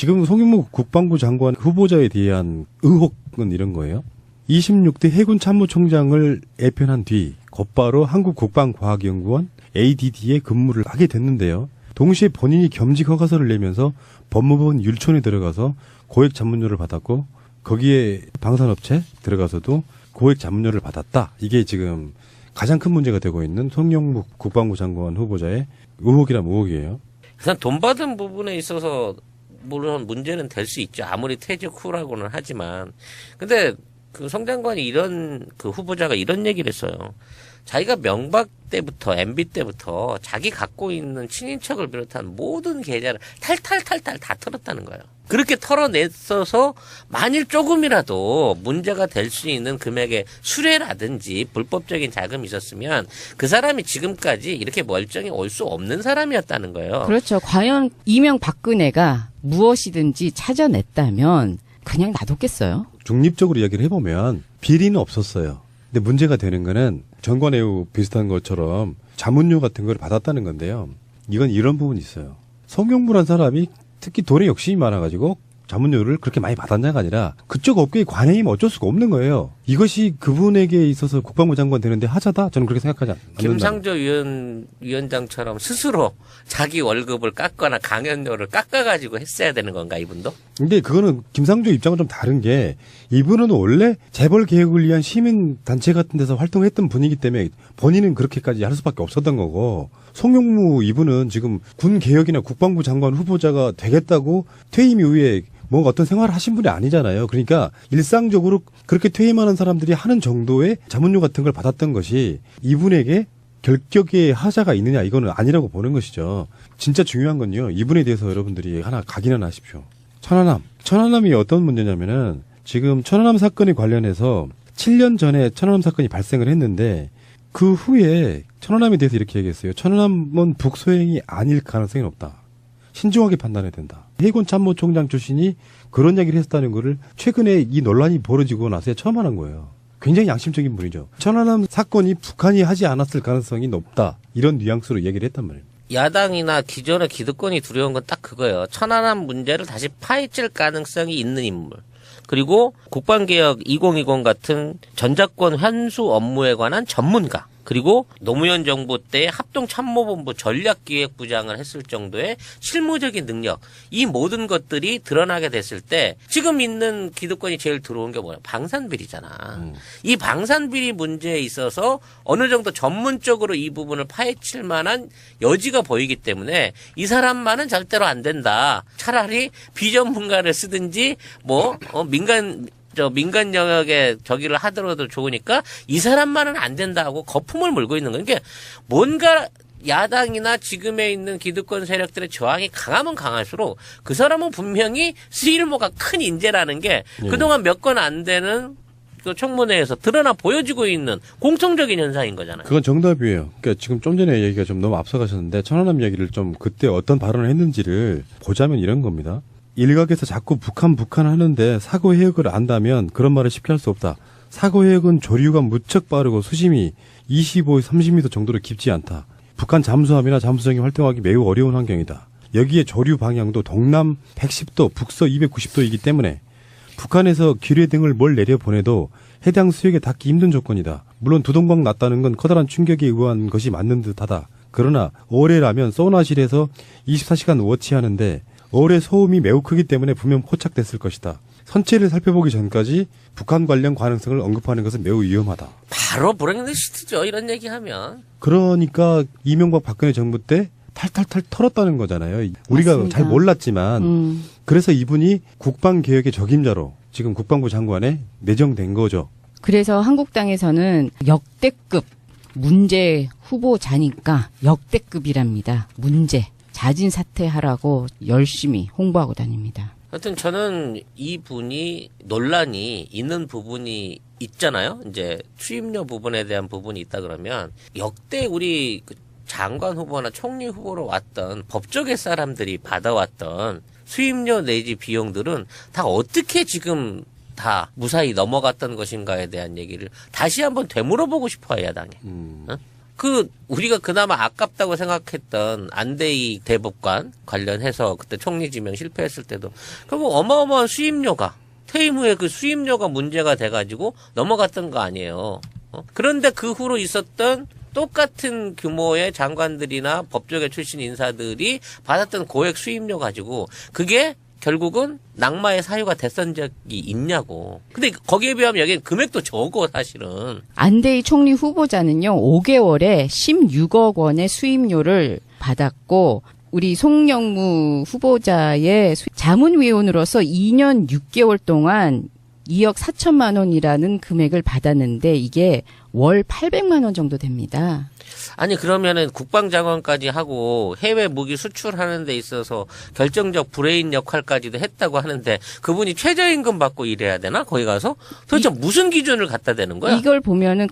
지금 송영무 국방부 장관 후보자에 대한 의혹은 이런 거예요. 26대 해군 참모총장을 애편한 뒤 곧바로 한국국방과학연구원 ADD에 근무를 하게 됐는데요. 동시에 본인이 겸직 허가서를 내면서 법무부는 율촌에 들어가서 고액 자문료를 받았고 거기에 방산업체 들어가서도 고액 자문료를 받았다. 이게 지금 가장 큰 문제가 되고 있는 송영무 국방부 장관 후보자의 의혹이라면 의혹이에요. 그냥 돈 받은 부분에 있어서 물론 문제는 될 수 있죠. 아무리 퇴직 후라고는 하지만. 근데 그 송 장관이 그 후보자가 이런 얘기를 했어요. 자기가 명박 때부터 MB 때부터 자기 갖고 있는 친인척을 비롯한 모든 계좌를 탈탈 다 털었다는 거예요. 그렇게 털어냈어서 만일 조금이라도 문제가 될 수 있는 금액의 수뢰라든지 불법적인 자금이 있었으면 그 사람이 지금까지 이렇게 멀쩡히 올 수 없는 사람이었다는 거예요. 그렇죠. 과연 이명박근혜가 무엇이든지 찾아냈다면 그냥 놔뒀겠어요? 중립적으로 이야기를 해보면 비리는 없었어요. 근데 문제가 되는 거는 정관예우 비슷한 것처럼 자문료 같은 걸 받았다는 건데요. 이건 이런 부분이 있어요. 송영무란 사람이 특히 돈에 욕심이 많아가지고 자문료를 그렇게 많이 받았냐가 아니라 그쪽 업계의 관행이면 어쩔 수가 없는 거예요. 이것이 그분에게 있어서 국방부 장관 되는데 하자다? 저는 그렇게 생각하지 않는다. 김상조 위원장처럼 스스로 자기 월급을 깎거나 강연료를 깎아가지고 했어야 되는 건가 이분도? 근데 그거는 김상조 입장은 좀 다른 게 이분은 원래 재벌 개혁을 위한 시민단체 같은 데서 활동했던 분이기 때문에 본인은 그렇게까지 할 수밖에 없었던 거고 송영무 이분은 지금 군 개혁이나 국방부 장관 후보자가 되겠다고 퇴임 이후에 뭔가 어떤 생활을 하신 분이 아니잖아요. 그러니까 일상적으로 그렇게 퇴임하는 사람들이 하는 정도의 자문료 같은 걸 받았던 것이 이분에게 결격의 하자가 있느냐 이거는 아니라고 보는 것이죠. 진짜 중요한 건요. 이분에 대해서 여러분들이 하나 각인을 하십시오. 천안함이 어떤 문제냐면은 지금 천안함 사건에 관련해서 7년 전에 천안함 사건이 발생을 했는데 그 후에 천안함에 대해서 이렇게 얘기했어요. 천안함은 북소행이 아닐 가능성이 높다. 신중하게 판단해야 된다. 해군 참모총장 출신이 그런 얘기를 했다는 거를 최근에 이 논란이 벌어지고 나서야 처음 하는 거예요. 굉장히 양심적인 분이죠. 천안함 사건이 북한이 하지 않았을 가능성이 높다. 이런 뉘앙스로 얘기를 했단 말이에요. 야당이나 기존의 기득권이 두려운 건 딱 그거예요. 천안함 문제를 다시 파헤칠 가능성이 있는 인물. 그리고 국방개혁 2020 같은 전작권 환수 업무에 관한 전문가. 그리고 노무현 정부 때 합동참모본부 전략기획부장을 했을 정도의 실무적인 능력. 이 모든 것들이 드러나게 됐을 때 지금 있는 기득권이 제일 들어온 게 뭐야? 방산비리잖아. 이 방산비리 문제에 있어서 어느 정도 전문적으로 이 부분을 파헤칠 만한 여지가 보이기 때문에 이 사람만은 절대로 안 된다. 차라리 비전문가를 쓰든지 민간 영역에 저기를 하더라도 좋으니까 이 사람만은 안 된다고 거품을 물고 있는 거예요. 그러니까 뭔가 야당이나 지금에 있는 기득권 세력들의 저항이 강하면 강할수록 그 사람은 분명히 쓸모가 큰 인재라는 게 그동안 몇 건 안 되는 그 청문회에서 드러나 보여지고 있는 공통적인 현상인 거잖아요. 그건 정답이에요. 그러니까 지금 좀 전에 얘기가 좀 너무 앞서가셨는데 천안함 얘기를 좀 그때 어떤 발언을 했는지를 보자면 이런 겁니다. 일각에서 자꾸 북한 하는데 사고 해역을 안다면 그런 말을 쉽게 할 수 없다. 사고 해역은 조류가 무척 빠르고 수심이 25, 30m 정도로 깊지 않다. 북한 잠수함이나 잠수정이 활동하기 매우 어려운 환경이다. 여기에 조류 방향도 동남 110도, 북서 290도이기 때문에 북한에서 기뢰 등을 뭘 내려보내도 해당 수역에 닿기 힘든 조건이다. 물론 두동강 났다는 건 커다란 충격에 의한 것이 맞는 듯하다. 그러나 어뢰라면 소나실에서 24시간 워치하는데 어뢰 소음이 매우 크기 때문에 분명 포착됐을 것이다. 선체를 살펴보기 전까지 북한 관련 가능성을 언급하는 것은 매우 위험하다. 바로 브렉리스트죠. 이런 얘기하면. 그러니까 이명박 박근혜 정부 때 탈탈탈 털었다는 거잖아요. 우리가 맞습니다. 잘 몰랐지만 그래서 이분이 국방개혁의 적임자로 지금 국방부 장관에 내정된 거죠. 그래서 한국당에서는 역대급 문제 후보자니까 역대급이랍니다. 문제. 자진 사퇴하라고 열심히 홍보하고 다닙니다. 하여튼 저는 이분이 논란이 있는 부분이 있잖아요. 이제 수임료 부분에 대한 부분이 있다 그러면 역대 우리 그 장관 후보나 총리 후보로 왔던 법조계 사람들이 받아왔던 수임료 내지 비용들은 다 어떻게 지금 다 무사히 넘어갔던 것인가에 대한 얘기를 다시 한번 되물어보고 싶어요, 야당에. 어? 우리가 그나마 아깝다고 생각했던 안대희 대법관 관련해서 그때 총리 지명 실패했을 때도 결국 어마어마한 수임료가 퇴임 후에 그 수임료가 문제가 돼가지고 넘어갔던 거 아니에요. 그런데 그 후로 있었던 똑같은 규모의 장관들이나 법조계 출신 인사들이 받았던 고액 수임료 가지고 그게 결국은 낙마의 사유가 됐던 적이 있냐고. 근데 거기에 비하면 여기는 금액도 적어 사실은. 안대희 총리 후보자는요, 5개월에 16억 원의 수임료를 받았고, 우리 송영무 후보자의 자문위원으로서 2년 6개월 동안 2억 4천만 원이라는 금액을 받았는데 이게 월 800만 원 정도 됩니다. 아니 그러면은 국방장관까지 하고 해외 무기 수출하는 데 있어서 결정적 브레인 역할까지도 했다고 하는데 그분이 최저임금 받고 일해야 되나? 거기 가서? 도대체 무슨 기준을 갖다 대는 거야? 이걸 보면은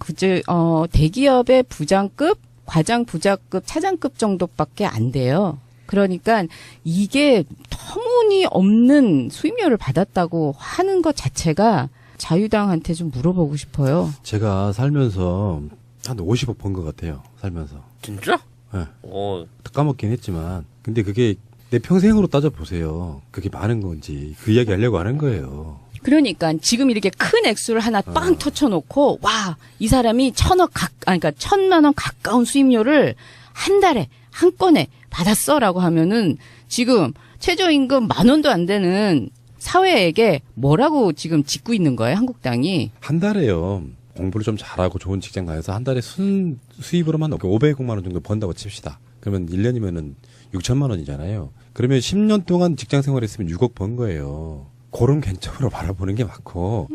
대기업의 부장급, 과장 부장급, 차장급 정도밖에 안 돼요. 그러니까 이게 터무니없는 수임료를 받았다고 하는 것 자체가 자유당한테 좀 물어보고 싶어요. 제가 살면서 한 50억 번 것 같아요. 살면서. 진짜? 네. 어. 까먹긴 했지만. 근데 그게 내 평생으로 따져보세요. 그게 많은 건지. 그 이야기 하려고 하는 거예요. 그러니까 지금 이렇게 큰 액수를 하나 빵 터쳐놓고 와, 이 사람이 그러니까 1,000만 원 가까운 수임료를 한 달에 한 건에 받았어라고 하면은 지금 최저임금 10,000원도 안 되는 사회에게 뭐라고 지금 짓고 있는 거예요, 한국당이? 한 달에요. 공부를 좀 잘하고 좋은 직장 다녀서 한 달에 수입으로만 500억만 원 정도 번다고 칩시다. 그러면 1년이면은 6천만 원이잖아요. 그러면 10년 동안 직장 생활했으면 6억 번 거예요. 그런 관점으로 바라보는 게 맞고.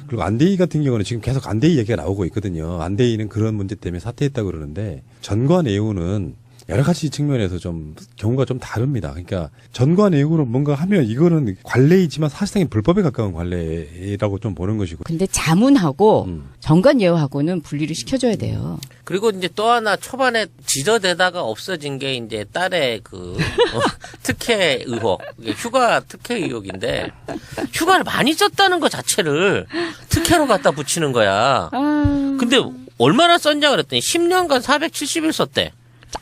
그리고 안대희 같은 경우는 지금 계속 안대희 얘기가 나오고 있거든요. 안대희는 그런 문제 때문에 사퇴했다고 그러는데 전관 애우는 여러 가지 측면에서 좀 경우가 좀 다릅니다. 그러니까 전관 애우로 뭔가 하면 이거는 관례이지만 사실상의 불법에 가까운 관례라고 좀 보는 것이고. 근데 자문하고 정관 예우하고는 분리를 시켜줘야 돼요. 그리고 이제 또 하나 초반에 지저대다가 없어진 게 이제 딸의 특혜 의혹, 이게 휴가 특혜 의혹인데 휴가를 많이 썼다는 것 자체를 특혜로 갖다 붙이는 거야. 근데 얼마나 썼냐 그랬더니 10년간 470일 썼대.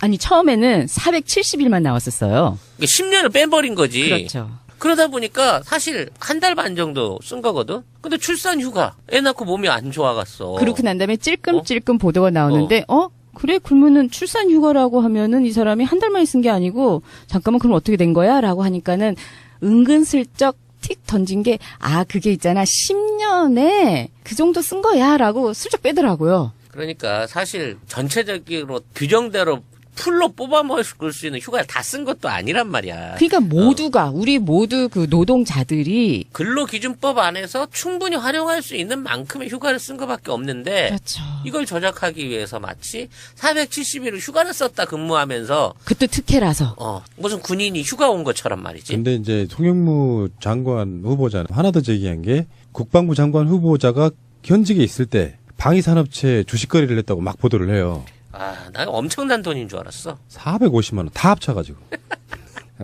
아니 처음에는 470일만 나왔었어요. 10년을 빼버린 거지. 그렇죠. 그러다 보니까 사실 한 달 반 정도 쓴 거거든. 근데 출산 휴가 애 낳고 몸이 안 좋아갔어. 그렇고 난 다음에 찔끔찔끔 보도가 나오는데 그래 그러면은 출산 휴가라고 하면은 이 사람이 한 달만에 쓴 게 아니고 잠깐만 그럼 어떻게 된 거야? 라고 하니까는 은근슬쩍 틱 던진 게 그게 있잖아 10년에 그 정도 쓴 거야 라고 슬쩍 빼더라고요. 그러니까 사실 전체적으로 규정대로 풀로 뽑아 먹을 수 있는 휴가를 다 쓴 것도 아니란 말이야. 그러니까 모두가 우리 모두 그 노동자들이 근로기준법 안에서 충분히 활용할 수 있는 만큼의 휴가를 쓴 것밖에 없는데 그렇죠. 이걸 조작하기 위해서 마치 470일을 휴가를 썼다 근무하면서 그것도 특혜라서 무슨 군인이 휴가 온 것처럼 말이지. 근데 이제 송영무 장관 후보자는 하나 더 제기한 게 국방부 장관 후보자가 현직에 있을 때 방위산업체 주식 거래를 했다고 막 보도를 해요. 나 엄청난 돈인 줄 알았어. 450만 원 다 합쳐가지고.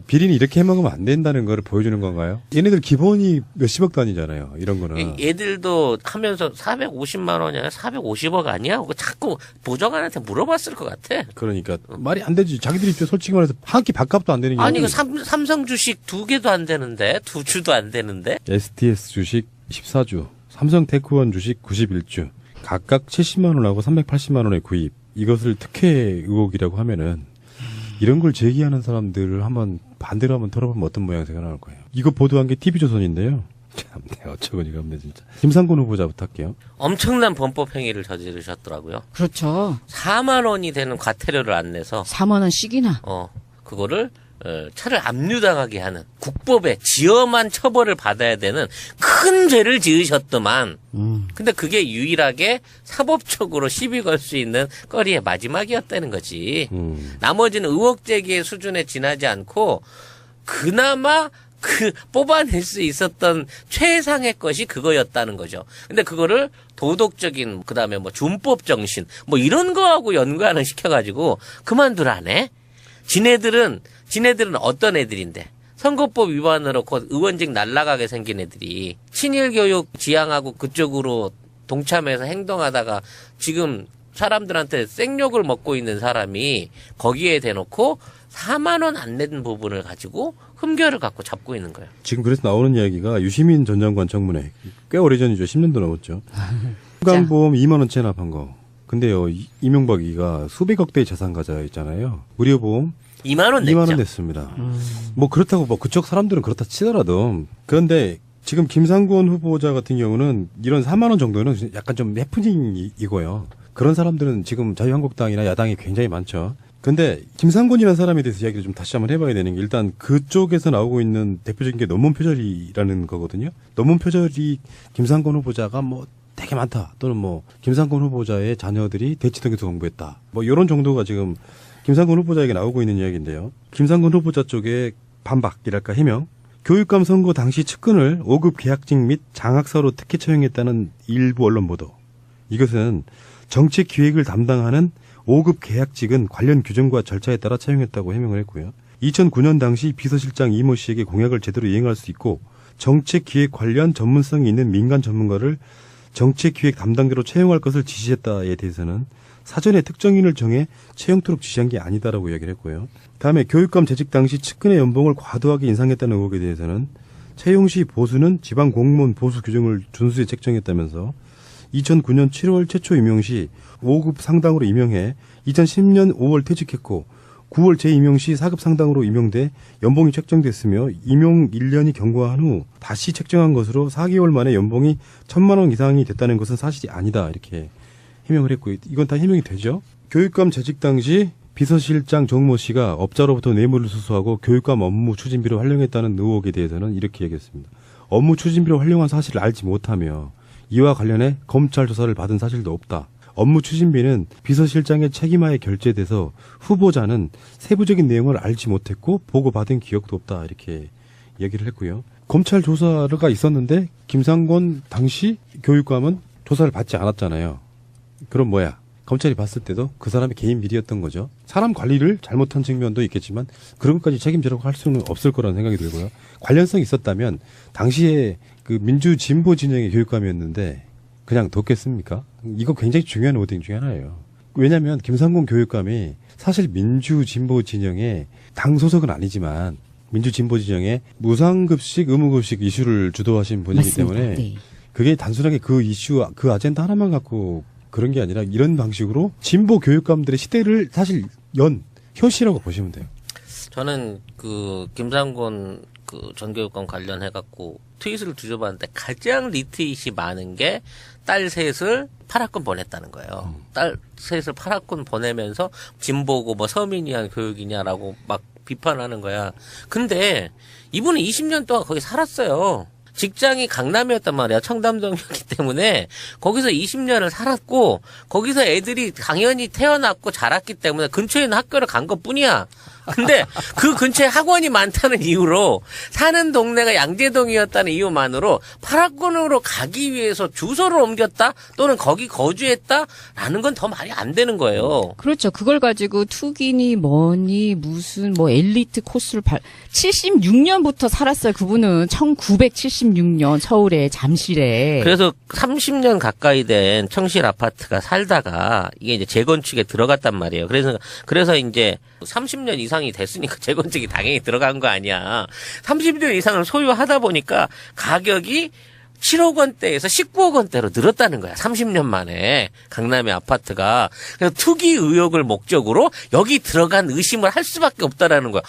비리는 이렇게 해먹으면 안 된다는 걸 보여주는 건가요? 얘네들 기본이 몇십억 단위잖아요. 이런 거는. 얘들도 하면서 450만 원이야? 450억 아니야? 그거 자꾸 보좌관한테 물어봤을 것 같아. 그러니까 말이 안 되지. 자기들 입장에 솔직히 말해서 한 끼 밥값도 안 되는 게 아니 그 삼성 주식 2개도 안 되는데 2주도 안 되는데 STS 주식 14주, 삼성테크원 주식 91주, 각각 70만 원하고 380만 원의 구입. 이것을 특혜 의혹이라고 하면은 이런 걸 제기하는 사람들을 한번 반대로 한번 털어보면 어떤 모양새가 나올 거예요. 이거 보도한 게 TV조선인데요. 참네, 어처구니가 없네 진짜. 김상곤 후보자부터 할게요. 엄청난 범법 행위를 저지르셨더라고요. 그렇죠. 4만 원이 되는 과태료를 안 내서 4만 원씩이나. 그거를 차를 압류당하게 하는 국법에 지엄한 처벌을 받아야 되는 큰 죄를 지으셨더만. 근데 그게 유일하게 사법적으로 시비 걸 수 있는 거리의 마지막이었다는 거지. 나머지는 의혹 제기의 수준에 지나지 않고 그나마 뽑아낼 수 있었던 최상의 것이 그거였다는 거죠. 근데 그거를 도덕적인, 그 다음에 준법 정신, 이런 거하고 연관을 시켜가지고 그만두라네? 지네들은 어떤 애들인데? 선거법 위반으로 곧 의원직 날아가게 생긴 애들이 친일 교육 지향하고 그쪽으로 동참해서 행동하다가 지금 사람들한테 생욕을 먹고 있는 사람이 거기에 대놓고 4만 원 안 낸 부분을 가지고 흠결을 갖고 잡고 있는 거예요. 지금 그래서 나오는 이야기가 유시민 전 장관 청문회 꽤 오래전이죠. 10년도 넘었죠. 건강보험 2만 원 체납한 거. 근데요, 이명박이가 수백억 대의 자산 가져있잖아요. 의료보험 2만 원 냈죠. 2만 원 냈습니다. 뭐 그렇다고 뭐 그쪽 사람들은 그렇다 치더라도 그런데 지금 김상곤 후보자 같은 경우는 이런 4만 원 정도는 약간 좀 해프닝이고요. 그런 사람들은 지금 자유한국당이나 야당이 굉장히 많죠. 근데 김상곤이라는 사람에 대해서 이야기를 좀 다시 한번 해봐야 되는 게 일단 그쪽에서 나오고 있는 대표적인 게 논문 표절이라는 거거든요. 논문 표절이 김상곤 후보자가 뭐 되게 많다 또는 뭐 김상곤 후보자의 자녀들이 대치동에서 공부했다 뭐 이런 정도가 지금 김상곤 후보자에게 나오고 있는 이야기인데요. 김상곤 후보자 쪽에 반박이랄까 해명 교육감 선거 당시 측근을 5급 계약직 및 장학사로 특혜 처형했다는 일부 언론 보도. 이것은 정책 기획을 담당하는 5급 계약직은 관련 규정과 절차에 따라 채용했다고 해명을 했고요. 2009년 당시 비서실장 이모 씨에게 공약을 제대로 이행할 수 있고 정책 기획 관련 전문성이 있는 민간 전문가를 정책 기획 담당자로 채용할 것을 지시했다에 대해서는 사전에 특정인을 정해 채용토록 지시한 게 아니다라고 이야기를 했고요. 다음에 교육감 재직 당시 측근의 연봉을 과도하게 인상했다는 의혹에 대해서는 채용 시 보수는 지방 공무원 보수 규정을 준수해 책정했다면서 2009년 7월 최초 임용 시 5급 상당으로 임용해 2010년 5월 퇴직했고 9월 재임용 시 4급 상당으로 임용돼 연봉이 책정됐으며 임용 1년이 경과한 후 다시 책정한 것으로 4개월 만에 연봉이 1,000만 원 이상이 됐다는 것은 사실이 아니다 이렇게 해명을 했고 이건 다 해명이 되죠. 교육감 재직 당시 비서실장 정모 씨가 업자로부터 뇌물을 수수하고 교육감 업무 추진비로 활용했다는 의혹에 대해서는 이렇게 얘기했습니다. 업무 추진비로 활용한 사실을 알지 못하며 이와 관련해 검찰 조사를 받은 사실도 없다. 업무 추진비는 비서실장의 책임하에 결제돼서 후보자는 세부적인 내용을 알지 못했고 보고받은 기억도 없다 이렇게 얘기를 했고요. 검찰 조사가 있었는데 김상곤 당시 교육감은 조사를 받지 않았잖아요. 그럼 뭐야? 검찰이 봤을 때도 그 사람의 개인 비리였던 거죠. 사람 관리를 잘못한 측면도 있겠지만 그런 것까지 책임지라고 할 수는 없을 거라는 생각이 들고요. 관련성이 있었다면 당시에 그 민주 진보 진영의 교육감이었는데 그냥 뒀겠습니까? 이거 굉장히 중요한 워딩 중에 하나예요. 왜냐하면 김상곤 교육감이 사실 민주 진보 진영의 당 소속은 아니지만 민주 진보 진영의 무상급식 의무급식 이슈를 주도하신 분이기 맞습니다. 때문에 네. 그게 그게 단순하게 그 이슈 그 아젠다 하나만 갖고 그런 게 아니라 이런 방식으로 진보 교육감들의 시대를 사실 연 효시라고 보시면 돼요. 저는 그 김상곤 그 전 교육감 관련해 갖고 트윗을 뒤져봤는데 가장 리트윗이 많은 게 딸 셋을 파라군 보냈다는 거예요. 딸 셋을 파라군 보내면서 진보고 뭐 서민이한 교육이냐라고 막 비판하는 거야. 근데 이분은 20년 동안 거기 살았어요. 직장이 강남이었단 말이야. 청담동이었기 때문에 거기서 20년을 살았고 거기서 애들이 당연히 태어났고 자랐기 때문에 근처에 있는 학교를 간 것뿐이야. 근데 그 근처에 학원이 많다는 이유로 사는 동네가 양재동이었다는 이유만으로 파라군으로 가기 위해서 주소를 옮겼다 또는 거기 거주했다라는 건 더 말이 안 되는 거예요. 그렇죠. 그걸 가지고 투기니 뭐니 무슨 뭐 엘리트 코스를 76년부터 살았어요. 그분은 1976년 서울의 잠실에. 그래서 30년 가까이 된 청실 아파트가 살다가 이게 이제 재건축에 들어갔단 말이에요. 그래서 이제 30년 이상이 됐으니까 재건축이 당연히 들어간 거 아니야. 30년 이상을 소유하다 보니까 가격이 7억 원대에서 19억 원대로 늘었다는 거야. 30년 만에 강남의 아파트가. 그래서 투기 의혹을 목적으로 여기 들어간 의심을 할 수밖에 없다라는 거야.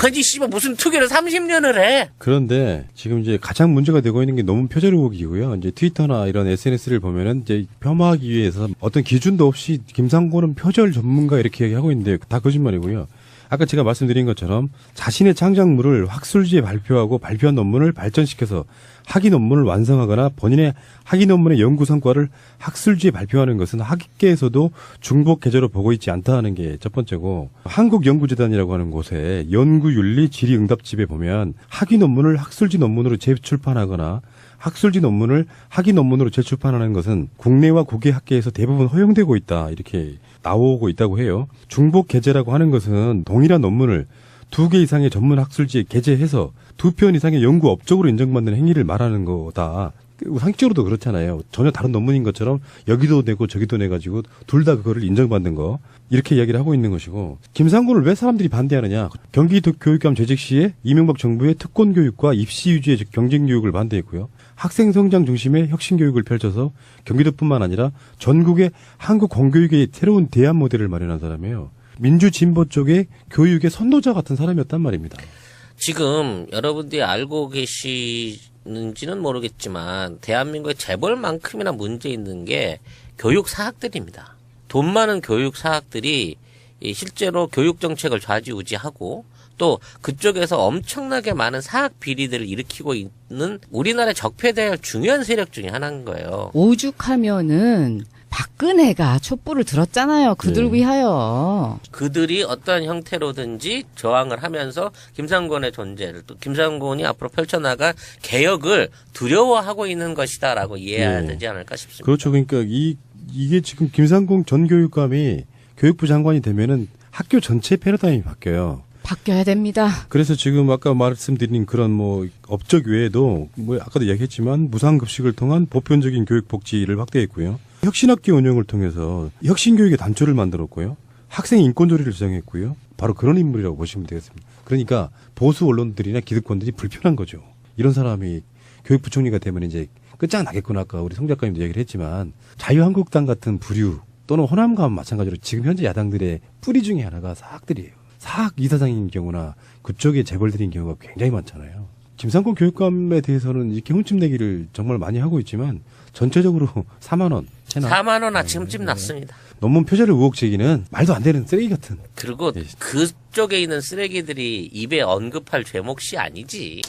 아니 씨발 무슨 투기를 30년을 해. 그런데 지금 이제 가장 문제가 되고 있는 게 논문 표절 의혹이고요. 이제 트위터나 이런 SNS를 보면은 이제 폄하하기 위해서 어떤 기준도 없이 김상곤은 표절 전문가 이렇게 얘기하고 있는데 다 거짓말이고요. 아까 제가 말씀드린 것처럼 자신의 창작물을 학술지에 발표하고 발표한 논문을 발전시켜서 학위 논문을 완성하거나 본인의 학위 논문의 연구 성과를 학술지에 발표하는 것은 학계에서도 중복 계제로 보고 있지 않다는 게 첫 번째고 한국연구재단이라고 하는 곳에 연구윤리 질의응답집에 보면 학위 논문을 학술지 논문으로 재출판하거나 학술지 논문을 학위 논문으로 재출판하는 것은 국내와 국외 학계에서 대부분 허용되고 있다 이렇게 나오고 있다고 해요. 중복 게재라고 하는 것은 동일한 논문을 2개 이상의 전문 학술지에 게재해서 2편 이상의 연구 업적으로 인정받는 행위를 말하는 거다. 상식적으로도 그렇잖아요. 전혀 다른 논문인 것처럼 여기도 내고 저기도 내가지고 둘 다 그거를 인정받는 거 이렇게 이야기를 하고 있는 것이고 김상곤을 왜 사람들이 반대하느냐. 경기도 교육감 재직 시에 이명박 정부의 특권 교육과 입시 유지의 경쟁 교육을 반대했고요. 학생 성장 중심의 혁신 교육을 펼쳐서 경기도뿐만 아니라 전국의 한국 공교육의 새로운 대안 모델을 마련한 사람이에요. 민주 진보 쪽의 교육의 선도자 같은 사람이었단 말입니다. 지금 여러분들이 알고 계시는지는 모르겠지만 대한민국의 재벌만큼이나 문제 있는 게 교육 사학들입니다. 돈 많은 교육 사학들이 실제로 교육 정책을 좌지우지하고 또 그쪽에서 엄청나게 많은 사학 비리들을 일으키고 있는 우리나라에 적폐돼야 할 중요한 세력 중에 하나인 거예요. 오죽하면은 박근혜가 촛불을 들었잖아요. 그들 위하여. 그들이 어떠한 형태로든지 저항을 하면서 김상곤의 존재를 또 김상곤이 앞으로 펼쳐나갈 개혁을 두려워하고 있는 것이다라고 이해해야 네. 되지 않을까 싶습니다. 그렇죠. 그러니까 이게 지금 김상곤 전 교육감이 교육부 장관이 되면은 학교 전체 패러다임이 바뀌어요. 바뀌어야 됩니다. 그래서 지금 아까 말씀드린 그런 뭐 업적 외에도 뭐 아까도 얘기했지만 무상급식을 통한 보편적인 교육 복지를 확대했고요. 혁신학교 운영을 통해서 혁신교육의 단초를 만들었고요. 학생 인권조례를 제정했고요. 바로 그런 인물이라고 보시면 되겠습니다. 그러니까 보수 언론들이나 기득권들이 불편한 거죠. 이런 사람이 교육부총리가 되면 이제 끝장나겠구나. 아까 우리 송 작가님도 얘기를 했지만 자유한국당 같은 부류 또는 호남과 마찬가지로 지금 현재 야당들의 뿌리 중에 하나가 사학들이에요. 사학 이사장인 경우나 그쪽에 재벌들인 경우가 굉장히 많잖아요. 김상곤 교육감에 대해서는 이렇게 흠집 내기를 정말 많이 하고 있지만 전체적으로 4만 원 채나 4만 원 아침쯤 났습니다. 논문 표절 의혹 제기는 말도 안 되는 쓰레기 같은. 그리고 그쪽에 있는 쓰레기들이 입에 언급할 죄목이 아니지.